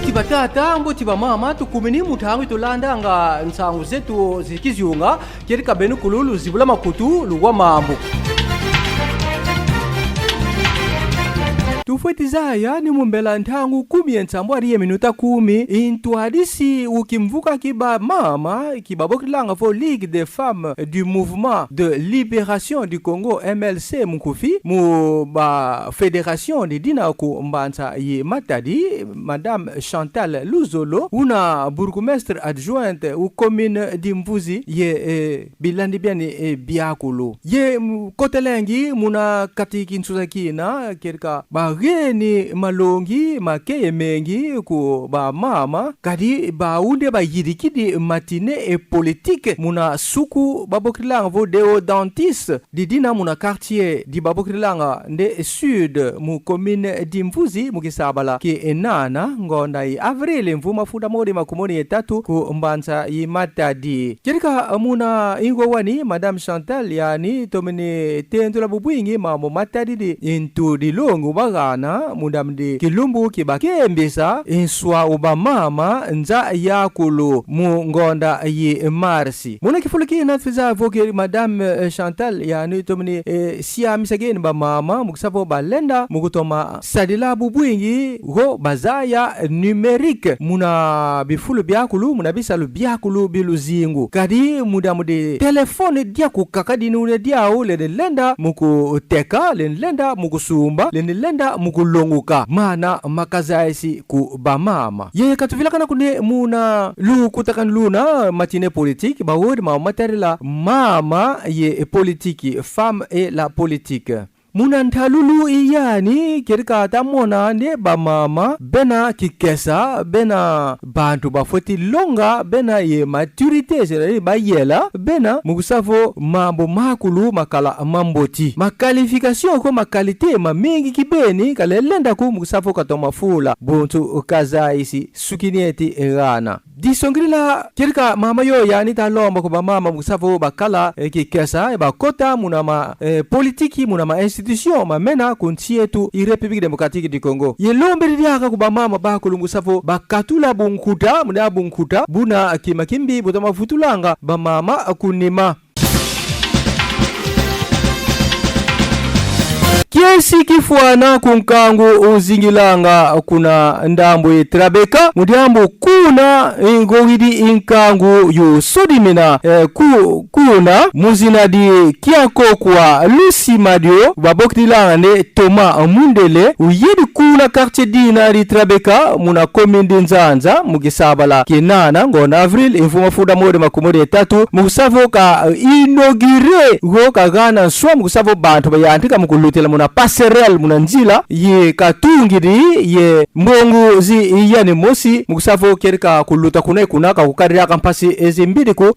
Mbuti batata, mbuti ba mama, tukumini mutangu tulanda nga nsangu zetu zikiziunga, kirika benu kululu zibula makutu luwa mambu. Tufuatizaya ni mumbela ntangu 10 nsambu ariye minuta 10 intu hadisi ukimvuka kiba mama kiba bokilanga fo Ligue des femmes du mouvement de libération du Congo MLC Mukufi mu ba fédération de dinaku mbanza ye Matadi Madame Chantal Luzolo una bourgmestre adjointe au commune d'Imvuzi ye bilandi biani biakulu ye kotelengi muna katiki nsuzakina kirka ba geni malongi makeye mengi ku ba mama kadi ba unde ba yirikidi matine e politique muna suku babokrilanga vo deo dentiste didina muna quartier di babokrilanga nde sud mu commune d'Imvuzi mukisabala ki enana ngonda i avril mvuma funda mode makumoni etatu ku mbanza i Matadi kirika muna ingo wani Madame Chantal yani tomene tendula bubwingi mamo Matadi di intu di longu baga mundamdi kilumbu kibakembisa inswa uba mama nza yakulu mu ngonda yi marsi muna kifuliki natfiza voke Madame Chantal yani tomni siya misageni ba mama mukisavo balenda mukutoma sadila bubwingi go bazaya numerique muna bifulu byakulu muna bisalu byakulu biluzingu kadi mudamudi telefone diaku kakadi nune diao lenda muku teka lenda mukusumba lenda mukulonguka mana makazaisi ku bamama ye katuvilakana kune muna lu kutakan luna matine politique ba wodi ma materila mama ye politique femme et la politique muna ntalulu iyani kirika tamona ne ba mama bena kikesa bena bantu bafoti longa bena ye maturité c'est ba yela bena mukusavo mambo makulu makala mamboti makalification ko makalite mamingi kibeni kalelenda ku mukusavo katoma fula buntu kaza isi sukinieti erana disongrila kirika mama yo yani talomba ko ba mama mukusavo bakala kikesa ba kota muna ma politiki muna ma institution mamena kuntietu i République démocratique du Congo yelombe riaka kuba mama ba kulungusavo bakatula bunkuta muna bunkuta buna kimakimbi butama futulanga ba mama kunima kiesi kifuana kunkangu uzingilanga kuna ndambo etrabeka mudiambo kuna ingogidi inkangu yu sodimina kuna muzina di kiako kwa Lucy Madio babokilanga ne Thomas Mundele uyedi kuna quartier dina di Trabeka muna commune Nzanza mugisabala kinana ngona avril infuma fuda mode makumode etatu mugisavo ka inaugure go kagana swa mugisavo bantu bayantika mukulutela muna passerelle muna njila ye katungiri ye mbongu zi yani mosi mukusavo kerika kuluta kuna kukarira kampasi ezimbidi ku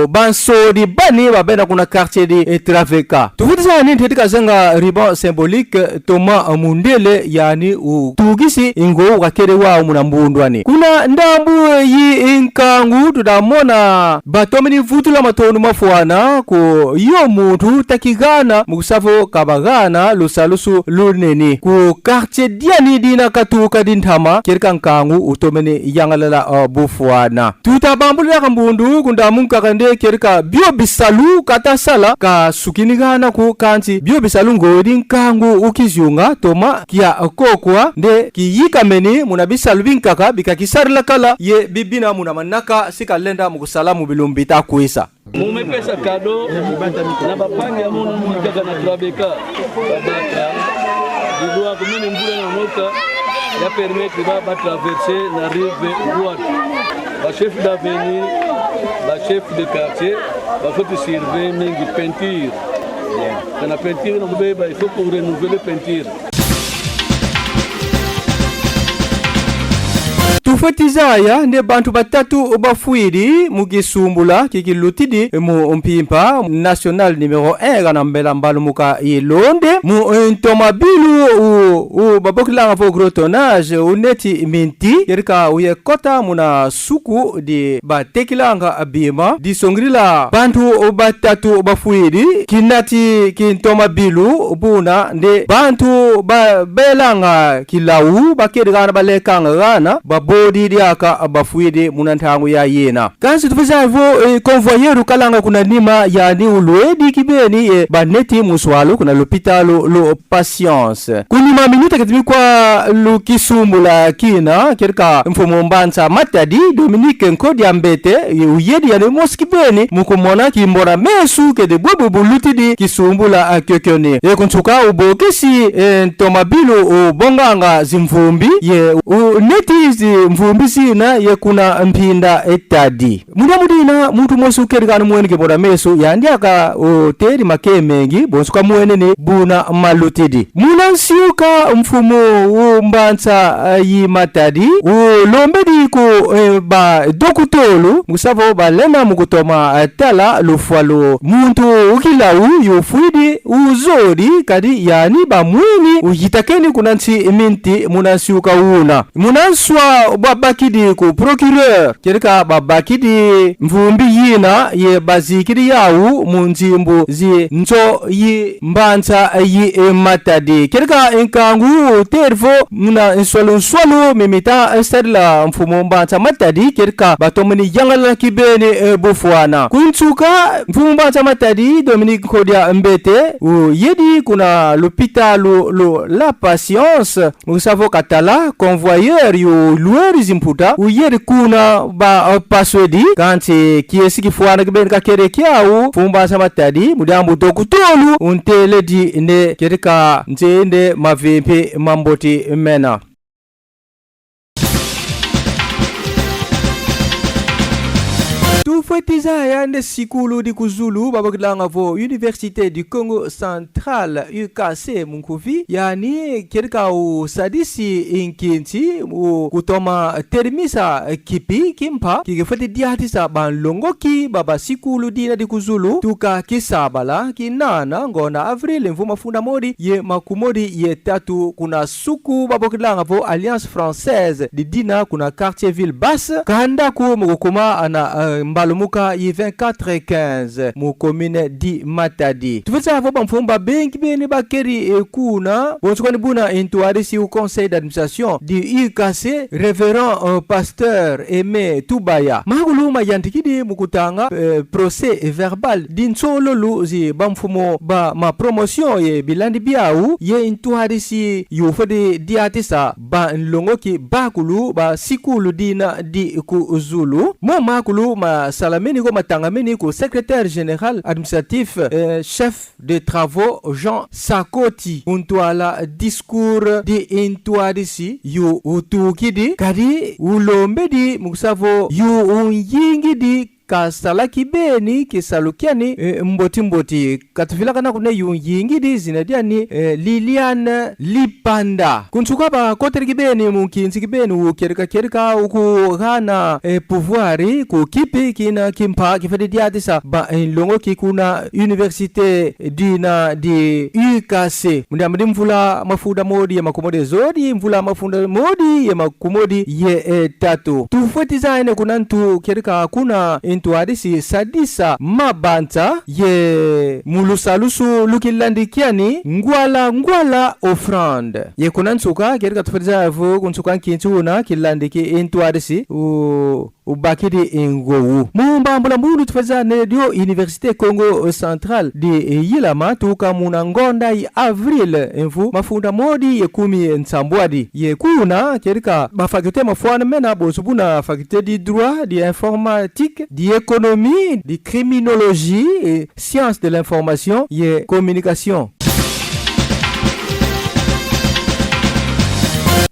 banso di bani babena kuna quartier di Traveka tufutiza ni ntetika zenga riban symbolique Thomas Mundele yani utugisi ingo wakere wa muna mbundwani kuna ndambu yi inkangu tudamona batomini vutula matonu mafuana ku yo muntu takigana mukusavo kabagana lusalusu luneni ku quartier diani dina katuka dintama kirika nkangu utomene yangalala bufuana tutabambulira kambundu kunda munka kande kirika bio bisalu katasala ka sukinigana ku kanti bio bisalu ngodi nkangu ukizyunga toma kia kokwa nde kiyikameni muna bisalu binkaka bikakisarila kala ye bibina muna manaka sikalenda mukusalamu bilumbita kuisa mumepesa kado na bapangi ya munu mukaka na Trabeka babaka digwa kumene mbula na noka ya permettre ba traverser na rive droite ba chef d'avenue ba chef de quartier ba faut surveiller mingi peinture kana peinture no beba il faut qu'on renouvelle peinture tufatizaya ne bantu batatu bafuiri mugisumbula kikilutidi mu mpimpa national numero 1 kana mbela mbalu muka ilonde mu ntomabilu u babokilanga fo grotonnage uneti minti yerika uyekota muna suku di batekilanga abima disongrila bantu batatu bafuiri kinati kintomabilu buna nde bantu belanga kilawu bakedgana balekanga gana babo modi diaka bafuide munantangu ya yena kansi tufisa hivyo konvoyeru kalanga kuna nima yani ulwedi kibeni baneti muswalu kuna lopitalo lo patience kunima minuta kitimi kwa lukisumbula kina kirka mfumo mbanza matadi Dominique Nkodi ambete uyedi yani moskibeni mukumona kimbora mesu kede bobo bulutidi kisumbula kyokone kunchuka ubokesi tomabilo bonganga zimvumbi neti zimvumbi zina kuna mpinda etadi mudina mutu mosu kerikana mwene kimbora mesu yandiaka teri makemengi bonsuka mwene ne buna malutidi munansiuka mfumo mbanza yimatadi lombedi ko ba dokutolu musavo balena mukutoma tala lufwalo muntu ukilau yufuidi uzodi kadi yani bamwini uyitakeni kunansi minti munansiuka una munanswa babakidi ku procureur kerika babakidi mvumbi yina ye bazikidi yawu munzimbu zi nzo yi mbanza yi matadi kerika enkangu tervo muna nswalo mimita stadla mfumo mbanza matadi kerika batomani yangala kibene bufwana kunchuka mfumo mbanza matadi Dominique Kodia mbete yedi kuna l'hôpital la patience musavo katala convoyeur yu lueri zimputa yedi kuna ba paswedi kanti kiesi kifwana kibene kakere kiawu mfumo mbanza matadi mudambu dokutolu untele di ne kerika nzende mavimpe mamboti mena tufetiza yande sikulu di kuzulu babakilanga vo Université du Congo Central UKC munkuvi yani kerika sadisi inkinti kutoma termisa kipi kimpa kigefeti diatisa banlongoki baba sikulu dina di kuzulu tuka kisabala kinana ngona avril mvuma funda modi ye makumodi ye tatu kuna suku babakilanga vo Alliance Française di dina kuna quartier ville basse kanda ku mukuma ana balumuka yi 24-15 mu commune di Matadi tufisa havo bamfumba benki beni bakeri kuna bonchukani buna intuarisi au conseil d'administration di UKC révérend pasteur Aimé Toubaya maguluma yantikidi mukutanga procès verbal di nsololu zi bamfumo ba ma promotion ye bilandi biawu ye intuarisi yufadi diatisa ba nlongoki bakulu ba sikulu dina di kuzulu mo makulu ma salameni ko matangameni ko secrétaire général administratif chef de travaux Jean Sakoti untwala discours di intwadisi yu utukidi kadi ulombedi mukusavo yu unyingidi kasalaki beni kisalukiani mboti katufila kana kune yungingidi zinadiani Liliane Lipanda kunchuka ba koteriki beni munkinzi kibeni ukerika ukuhana pouvoiri ku kipi kina kimpa kifadi diatisa ba longo kikuna Université dina di UKC mudi mvula mafuda modi ya makumodi zodi mvula mafunda modi ya makumodi ye tatu tufetiza ene kunantu kerika kuna intuadisi sadisa mabanta ye mulusalusu lukilandikiani ngwala offrande ye kunansuka kerika tufetiza avu kunsuka kinchuna kilandiki intuadisi ubakidi ingowu mumbambula mbulu tufetiza nedio Université Congo Central di yilama tuka munangonda yi avril envu mafunda modi ye kumi nsambwadi ye kuna kerika faculté mafuana mena bosubuna faculté di droit di informatique di économie di criminologie et sciences de l'information ye communication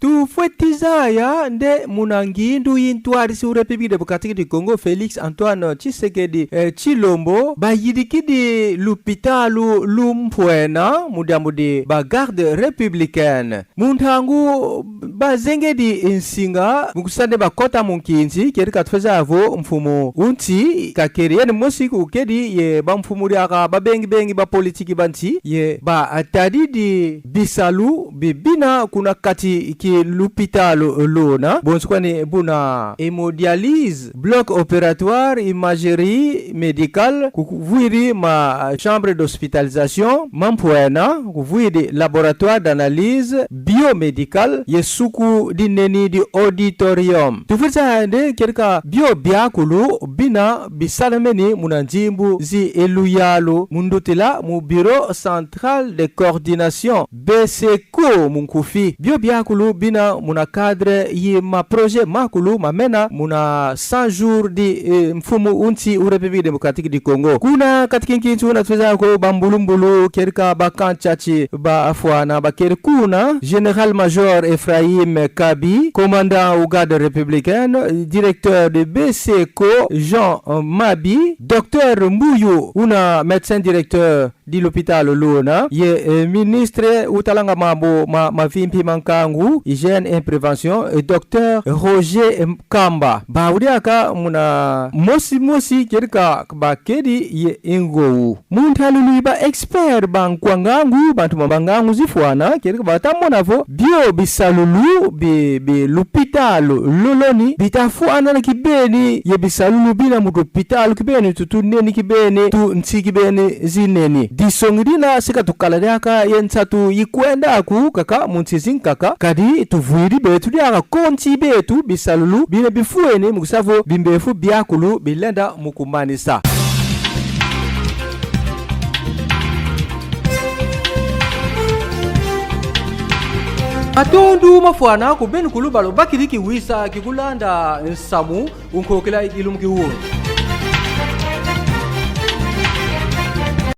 tufetizaya nde munangindu yintwarisi République démocratique du Congo Félix Antoine Tshisekedi Chilombo bayidikidi lupitalu lumpwena mudamudi ba garde républicaine muntangu bazengedi insinga mukusande bakota munkinzi kerika tufeza avo mfumo unti kakeri yani mosiku ukedi ye ba mfumu aka babengi ba politiki banti ye ba atadidi bisalu bibina kuna kati ki di l'hôpital lona bonskwani buna hémodialyse, bloc opératoire, imagerie médicale, kuvuiri ma chambre d'hospitalisation, mampuena kuvuiri laboratoire d'analyse biomédicale, yesuku di neni di auditorium. Tufursa ande kerka bio biakulu bina bisalameni munanjimbu zi eluyalo mundutila mu bureau central de coordination BCCO munkufi. Bio biakulu bina muna cadre yi ma projet makulu mamena muna 100 jours di mfumu unti u République démocratique du Congo. Kuna katikinkintu na tuweza ko bambulumbulu kerka bakanchachi ba afwana ba kerkuna Général Major Ephraim Kabi, commandant au garde républicaine, directeur de BCCO Jean Mabi, docteur Mbuyu una médecin directeur di l'hôpital Luna, ye ministre utalanga mambo mavimpi mankangu hygiène et prévention et docteur Roger Kamba. Bauriaka muna mosi kerka bakedi ye ingo. Muntalulu ba expert bankwangangu bantu mabangangu zifwana kerka batamona vo bio bisalulu be l'hôpital loloni bitafuana na kibeni ye bisalulu bina mu hôpital kibeni tutuneni kibeni tu nsi kibeni zineni disongirina sika tukaladaka yensatu yikwenda ku kaka munsisin kaka kadi tuvuiri betu diaka konti betu bisalulu bina bifueni mukusavo bimbefu biakulu bilenda mukumanisa. Atondu mafwana kubeni kulubalo bakiriki wisa kikulanda nsamu unkokela ilumki uo.